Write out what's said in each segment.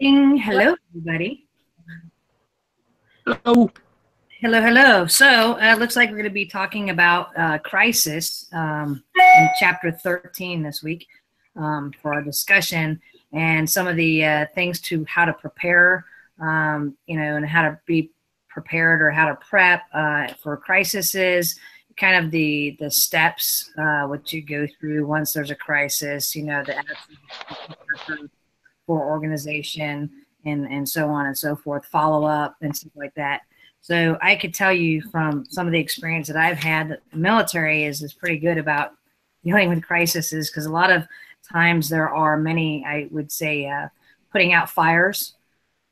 Hello, everybody. Hello. Hello, hello. So, it looks like we're going to be talking about crisis in chapter 13 this week for our discussion and some of the things to how to prepare, and how to be prepared or how to prep for crises, kind of the steps what you go through once there's a crisis, the attitude for organization and so on and so forth, follow up and stuff like that. So I could tell you from some of the experience that I've had that the military is pretty good about dealing with crises because a lot of times there are many, I would say, putting out fires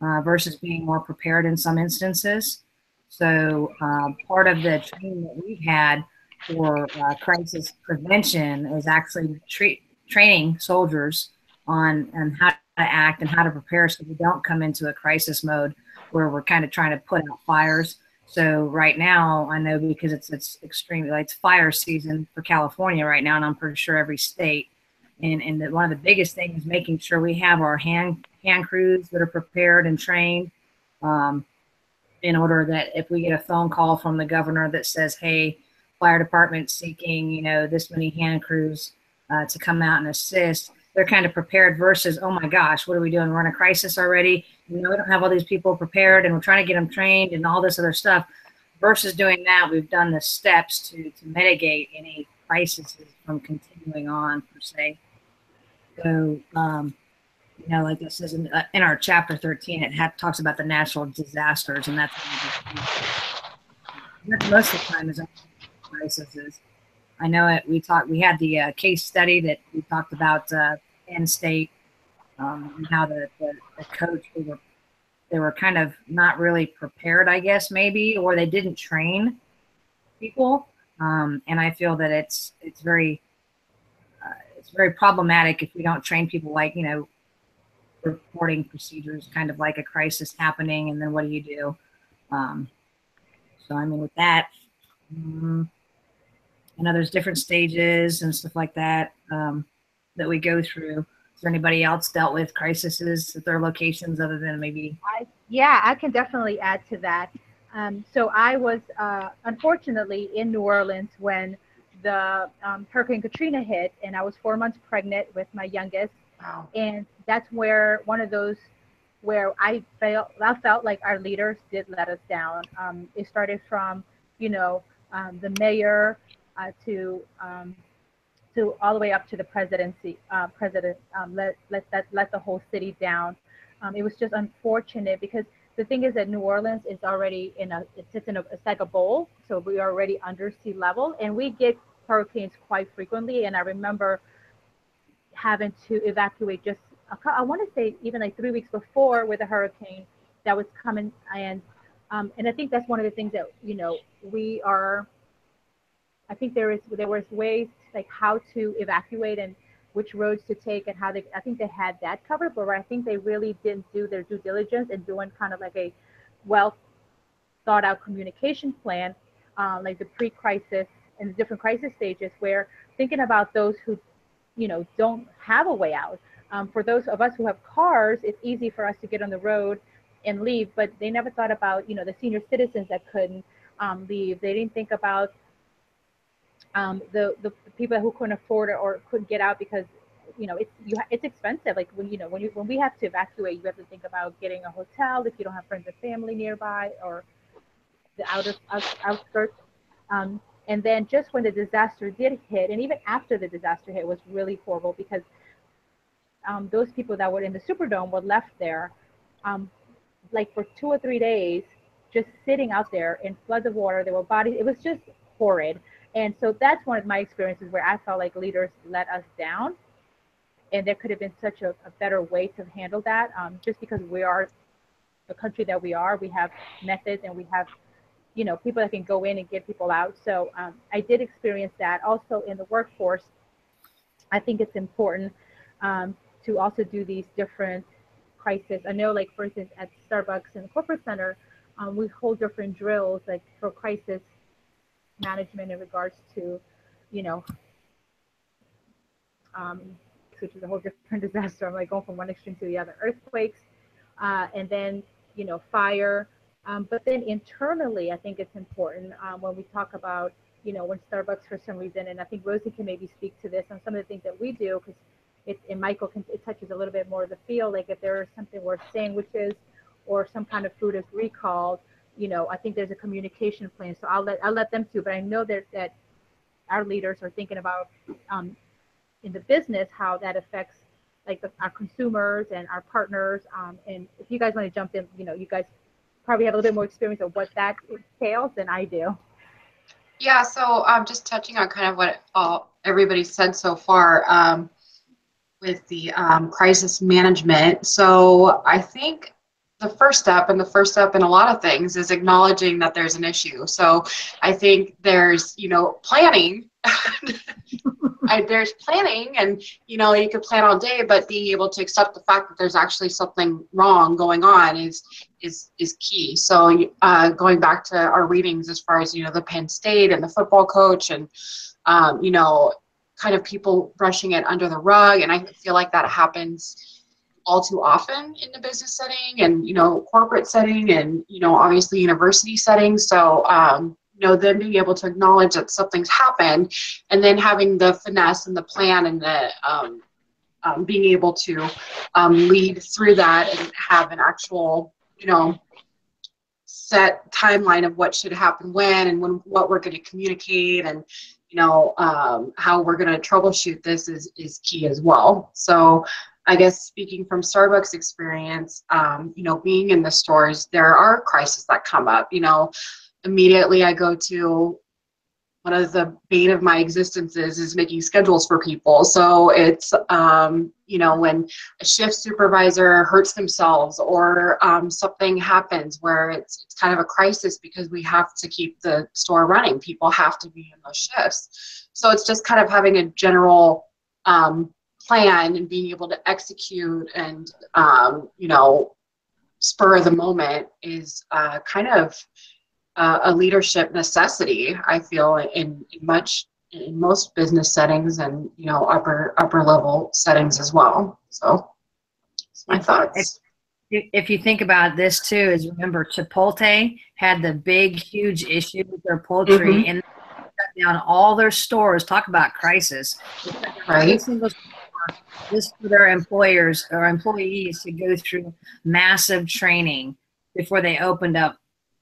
versus being more prepared in some instances. So part of the training that we've had for crisis prevention is actually training soldiers on how to act and how to prepare so we don't come into a crisis mode where we're kind of trying to put out fires. So right now, I know because it's extremely like it's fire season for California right now, and I'm pretty sure every state. And one of the biggest things is making sure we have our hand crews that are prepared and trained, um, in order that if we get a phone call from the governor that says, "Hey, fire department seeking this many hand crews to come out and assist," they're kind of prepared versus, "Oh my gosh, what are we doing? We're in a crisis already. We don't have all these people prepared, and we're trying to get them trained and all this other stuff." Versus doing that, we've done the steps to mitigate any crises from continuing on per se. So, like this says in our chapter 13, talks about the natural disasters, and that's most of the time is crises. I know it. We had the case study that we talked about Penn State and how the coach they were kind of not really prepared, I guess maybe, or they didn't train people, and I feel that it's very problematic if we don't train people like reporting procedures, kind of like a crisis happening, and then what do you do? Um, so I mean, with that, um, there's different stages and stuff like that that we go through. Is there anybody else dealt with crises at their locations other than maybe? Yeah, I can definitely add to that. So I was unfortunately in New Orleans when the Hurricane Katrina hit, and I was 4 months pregnant with my youngest, Wow. and that's where one of those where I felt like our leaders did let us down. It started from you know the mayor to all the way up to the president let the whole city down. It was just unfortunate because the thing is that New Orleans is already it sits in it's like a bowl, so we are already under sea level, and we get hurricanes quite frequently. And I remember having to evacuate just I want to say even like 3 weeks before with a hurricane that was coming, and I think that's one of the things that we are I think there was ways like how to evacuate and which roads to take and how they I think they had that covered, but I think they really didn't do their due diligence and doing kind of like a well thought out communication plan, like the pre-crisis and the different crisis stages, where thinking about those who don't have a way out. For those of us who have cars, it's easy for us to get on the road and leave, but they never thought about the senior citizens that couldn't leave. They didn't think about the people who couldn't afford it or couldn't get out because it's expensive. Like when we have to evacuate, you have to think about getting a hotel if you don't have friends and family nearby or the outskirts. And then just when the disaster did hit, and even after the disaster hit, was really horrible because those people that were in the Superdome were left there, um, like for 2 or 3 days, just sitting out there in floods of water. There were bodies. It was just horrid. And so that's one of my experiences where I felt like leaders let us down, and there could have been such a better way to handle that. Just because we are the country that we are, we have methods and we have people that can go in and get people out. So I did experience that also in the workforce. I think it's important to also do these different crisis. I know, like for instance, at Starbucks in the corporate center, we hold different drills like for crisis management in regards to, you know, um, which is a whole different disaster. I'm like going from one extreme to the other. Earthquakes, and then, fire. But then internally, I think it's important when we talk about, when Starbucks for some reason, and I think Rosie can maybe speak to this on some of the things that we do, because and Michael it touches a little bit more of the field, like if there is something where sandwiches or some kind of food is recalled, I think there's a communication plan. So I'll let them too, but I know that our leaders are thinking about in the business how that affects like our consumers and our partners. And if you guys want to jump in, you guys probably have a little bit more experience of what that entails than I do. Yeah, so just touching on kind of what everybody said so far with the crisis management. So I think the first step in a lot of things is acknowledging that there's an issue. So I think there's, planning. There's planning, and you could plan all day, but being able to accept the fact that there's actually something wrong going on is key. So going back to our readings as far as the Penn State and the football coach and kind of people brushing it under the rug, and I feel like that happens all too often in the business setting and corporate setting and obviously university settings. So then being able to acknowledge that something's happened, and then having the finesse and the plan and the being able to lead through that and have an actual set timeline of what should happen when and what we're going to communicate, and how we're going to troubleshoot this is key as well. So I guess speaking from Starbucks experience, being in the stores, there are crises that come up. Immediately I go to one of the bane of my existences is making schedules for people. So it's, when a shift supervisor hurts themselves or something happens where it's kind of a crisis because we have to keep the store running. People have to be in those shifts. So it's just kind of having a general plan and being able to execute and, spur of the moment is kind of a leadership necessity, I feel, in most business settings and upper level settings as well. So that's my thoughts. If you think about this too, is remember Chipotle had the big huge issue with their poultry, and they shut down all their stores. Talk about crisis! Right. This for their employers or employees to go through massive training before they opened up.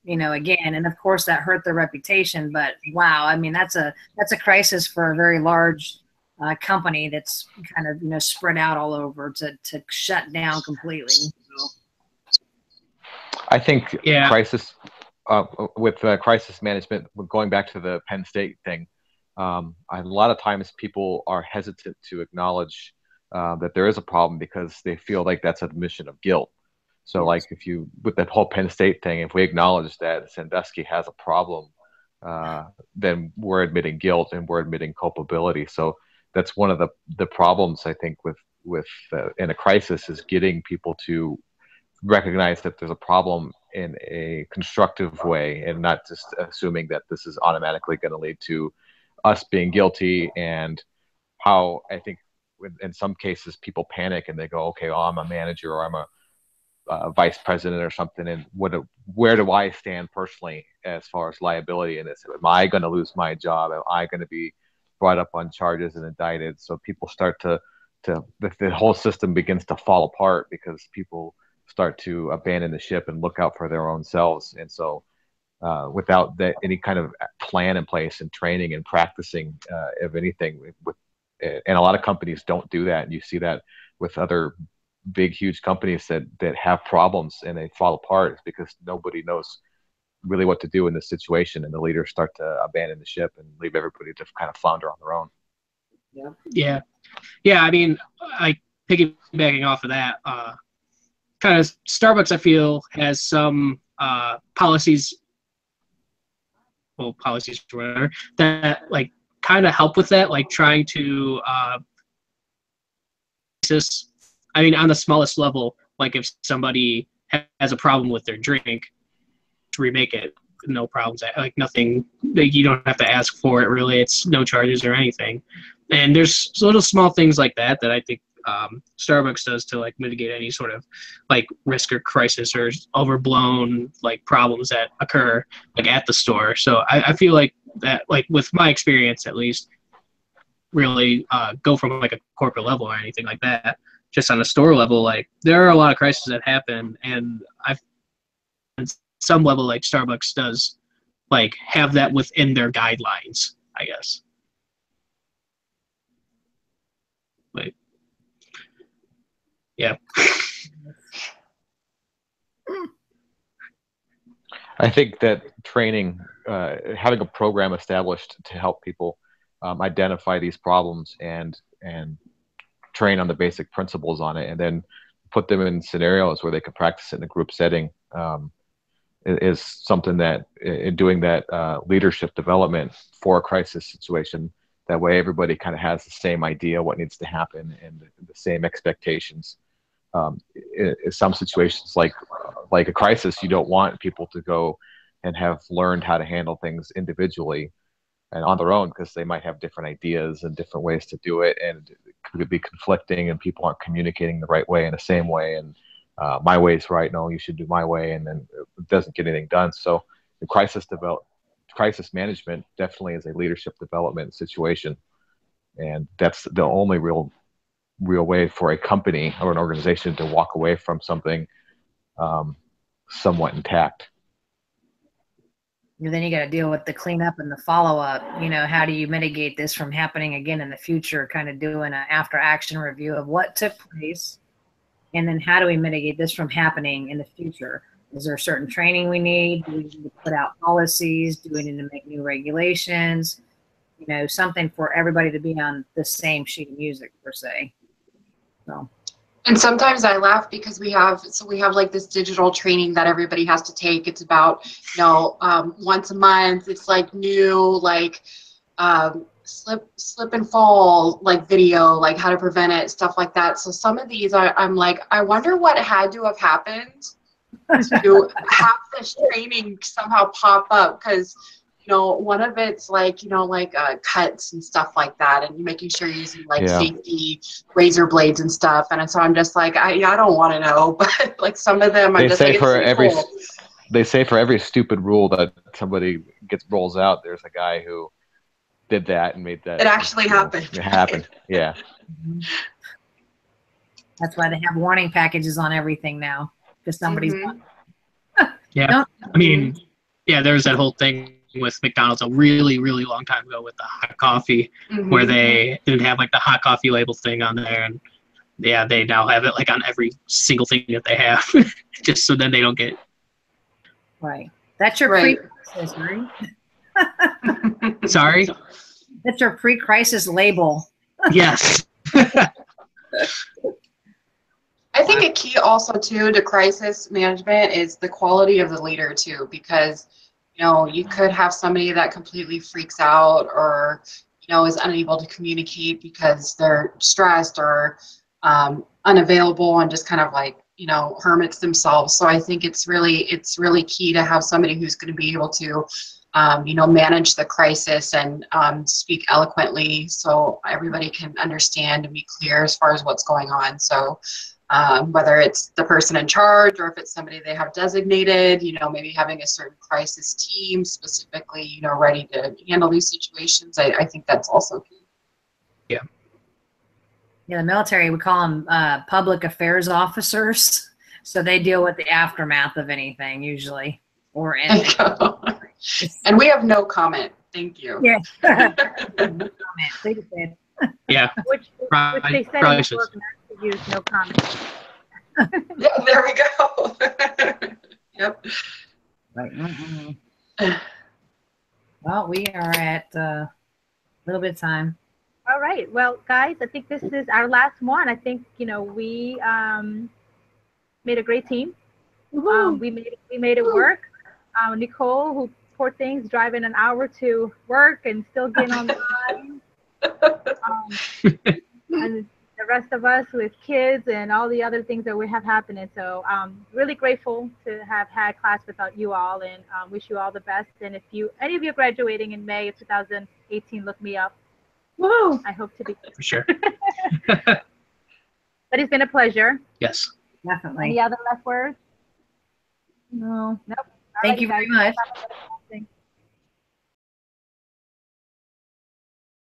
Again, and of course that hurt their reputation, but wow, I mean, that's a crisis for a very large company that's kind of, spread out all over to shut down completely. So. I think crisis with crisis management, going back to the Penn State thing, a lot of times people are hesitant to acknowledge that there is a problem because they feel like that's an admission of guilt. So like with that whole Penn State thing, if we acknowledge that Sandusky has a problem, then we're admitting guilt and we're admitting culpability. So that's one of the problems, I think, with in a crisis is getting people to recognize that there's a problem in a constructive way and not just assuming that this is automatically going to lead to us being guilty. And how I think in some cases people panic and they go, okay, well, I'm a manager or I'm a vice president or something, and where do I stand personally as far as liability in this? Am I going to lose my job? Am I going to be brought up on charges and indicted? So people start to the whole system begins to fall apart because people start to abandon the ship and look out for their own selves. And so without any kind of plan in place and training and practicing of anything, and a lot of companies don't do that, and you see that with other big, huge companies that have problems and they fall apart is because nobody knows really what to do in this situation, and the leaders start to abandon the ship and leave everybody to kind of flounder on their own. Yeah. I mean, piggybacking off of that, kind of Starbucks, I feel, has some policies or whatever that like kind of help with that, like trying to I mean, on the smallest level, like if somebody has a problem with their drink, to remake it, no problems. Like nothing, like you don't have to ask for it really. It's no charges or anything. And there's little small things like that I think Starbucks does to like mitigate any sort of like risk or crisis or overblown like problems that occur like at the store. So I feel like that, like with my experience at least, really go from like a corporate level or anything like that. Just on a store level, like there are a lot of crises that happen, and I've on some level like Starbucks does like have that within their guidelines, I guess. Like, yeah. I think that training, having a program established to help people identify these problems and train on the basic principles on it, and then put them in scenarios where they can practice it in a group setting, is something that in doing that leadership development for a crisis situation, that way everybody kind of has the same idea what needs to happen and the same expectations. In some situations like a crisis, you don't want people to go and have learned how to handle things individually and on their own, because they might have different ideas and different ways to do it, and it could be conflicting, and people aren't communicating the right way in the same way, and my way is right, no, you should do my way, and then it doesn't get anything done. So the crisis management definitely is a leadership development situation, and that's the only real way for a company or an organization to walk away from something somewhat intact. And then you got to deal with the cleanup and the follow-up. You know, how do you mitigate this from happening again in the future? Kind of doing an after-action review of what took place, and then how do we mitigate this from happening in the future? Is there certain training we need? Do we need to put out policies? Do we need to make new regulations? You know, something for everybody to be on the same sheet of music, per se. So. And sometimes I laugh because we have like this digital training that everybody has to take. It's about, you know, once a month. It's like new, like slip and fall, like video, like how to prevent it, stuff like that. So some of these I'm like, I wonder what had to have happened to have this training somehow pop up, because you know, one of it's like, you know, like cuts and stuff like that, and making sure you're using like safety razor blades and stuff. And so I'm just like, I don't want to know, but like some of them, I'm just like, they say for every stupid rule that somebody rolls out, there's a guy who did that and made that. It actually happened. It happened. Yeah. That's why they have warning packages on everything now, because somebody's. Yeah. I mean, yeah, there's that whole thing with McDonald's a really, really long time ago with the hot coffee, where they didn't have like the hot coffee label thing on there, and yeah, they now have it like on every single thing that they have, just so then they don't get. Right. That's your pre-crisis, right? Sorry. That's your pre-crisis label. Yes. I think a key also too to crisis management is the quality of the leader too, because you know, you could have somebody that completely freaks out or, you know, is unable to communicate because they're stressed or unavailable and just kind of like, you know, hermits themselves. So I think it's really key to have somebody who's going to be able to, you know, manage the crisis and speak eloquently so everybody can understand and be clear as far as what's going on. So whether it's the person in charge or if it's somebody they have designated, you know, maybe having a certain crisis team specifically, you know, ready to handle these situations. I think that's also key. Yeah. Yeah, the military, we call them public affairs officers. So they deal with the aftermath of anything usually. Or anything. And we have no comment. Thank you. Yeah. No comment. Yeah. Which they said in the book not to use no comment. Yeah, there we go. Yep. Right. Well, we are at a little bit of time. All right. Well, guys, I think this is our last one. I think, you know, we made a great team. We made it work. Nicole, who poor thing's driving an hour to work and still getting on the line. And the rest of us with kids and all the other things that we have happening. So really grateful to have had class without you all, and wish you all the best. And if any of you are graduating in May of 2018, look me up. Woo! I hope to be for sure. But it's been a pleasure. Yes. Definitely. Any other last words? No. Nope. Thank Alrighty, you very guys. much.